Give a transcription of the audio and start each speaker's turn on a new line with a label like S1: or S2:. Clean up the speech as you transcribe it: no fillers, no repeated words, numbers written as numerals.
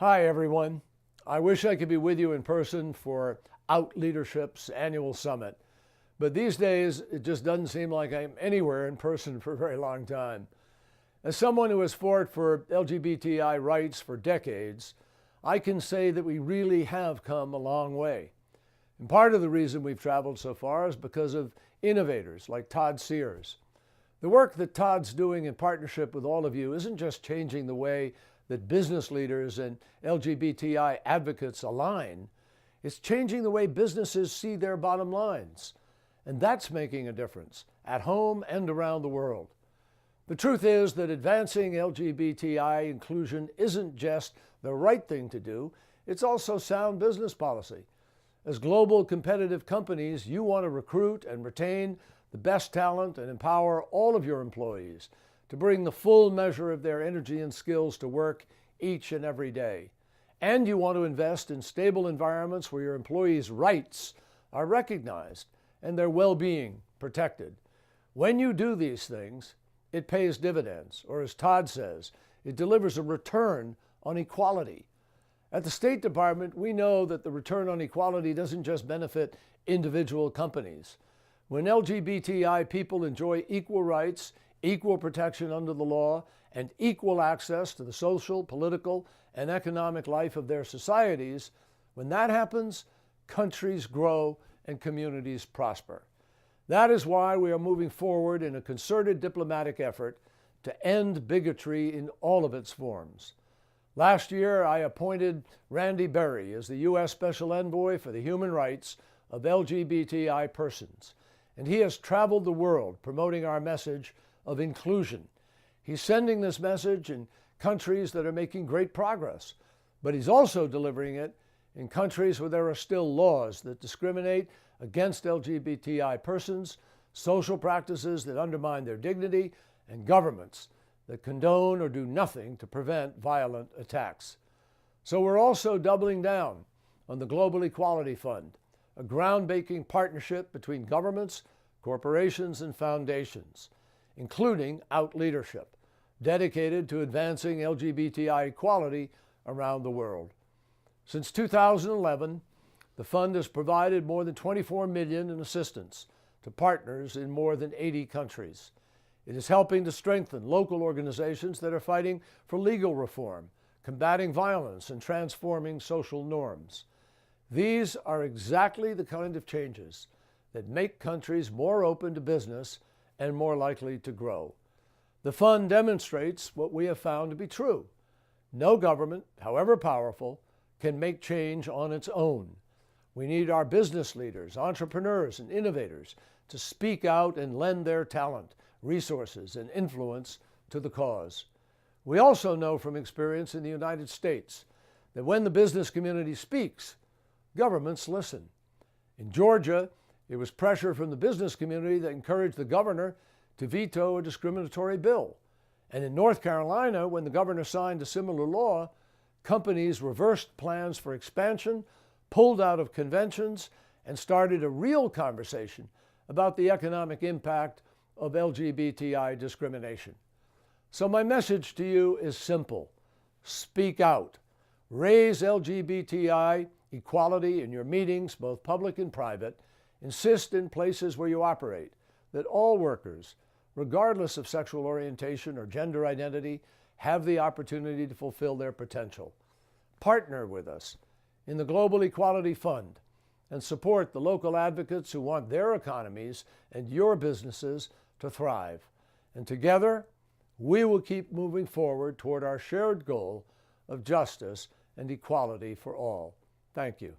S1: Hi, everyone. I wish I could be with you in person for Out Leadership's annual summit, but these days it just doesn't seem like I'm anywhere in person for a very long time. As someone who has fought for LGBTI rights for decades, I can say that we really have come a long way. And part of the reason we've traveled so far is because of innovators like Todd Sears. The work that Todd's doing in partnership with all of you isn't just changing the way that business leaders and LGBTI advocates align, it's changing the way businesses see their bottom lines. And that's making a difference at home and around the world. The truth is that advancing LGBTI inclusion isn't just the right thing to do, it's also sound business policy. As global competitive companies, you want to recruit and retain the best talent and empower all of your employees to bring the full measure of their energy and skills to work each and every day. And you want to invest in stable environments where your employees' rights are recognized and their well-being protected. When you do these things, it pays dividends, or as Todd says, it delivers a return on equality. At the State Department, we know that the return on equality doesn't just benefit individual companies. When LGBTI people enjoy equal rights, equal protection under the law, and equal access to the social, political, and economic life of their societies, when that happens, countries grow and communities prosper. That is why we are moving forward in a concerted diplomatic effort to end bigotry in all of its forms. Last year, I appointed Randy Berry as the U.S. Special Envoy for the Human Rights of LGBTI persons, and he has traveled the world promoting our message of inclusion. He's sending this message in countries that are making great progress, but he's also delivering it in countries where there are still laws that discriminate against LGBTI persons, social practices that undermine their dignity, and governments that condone or do nothing to prevent violent attacks. So we're also doubling down on the Global Equality Fund, a groundbreaking partnership between governments, corporations, and foundations, including Out Leadership, dedicated to advancing LGBTI equality around the world. Since 2011, the fund has provided more than $24 million in assistance to partners in more than 80 countries. It is helping to strengthen local organizations that are fighting for legal reform, combating violence, and transforming social norms. These are exactly the kind of changes that make countries more open to business and more likely to grow. The fund demonstrates what we have found to be true. No government, however powerful, can make change on its own. We need our business leaders, entrepreneurs, and innovators to speak out and lend their talent, resources, and influence to the cause. We also know from experience in the United States that when the business community speaks, governments listen. In Georgia, it was pressure from the business community that encouraged the governor to veto a discriminatory bill. And in North Carolina, when the governor signed a similar law, companies reversed plans for expansion, pulled out of conventions, and started a real conversation about the economic impact of LGBTI discrimination. So my message to you is simple. Speak out. Raise LGBTI equality in your meetings, both public and private. Insist in places where you operate that all workers, regardless of sexual orientation or gender identity, have the opportunity to fulfill their potential. Partner with us in the Global Equality Fund and support the local advocates who want their economies and your businesses to thrive. And together, we will keep moving forward toward our shared goal of justice and equality for all. Thank you.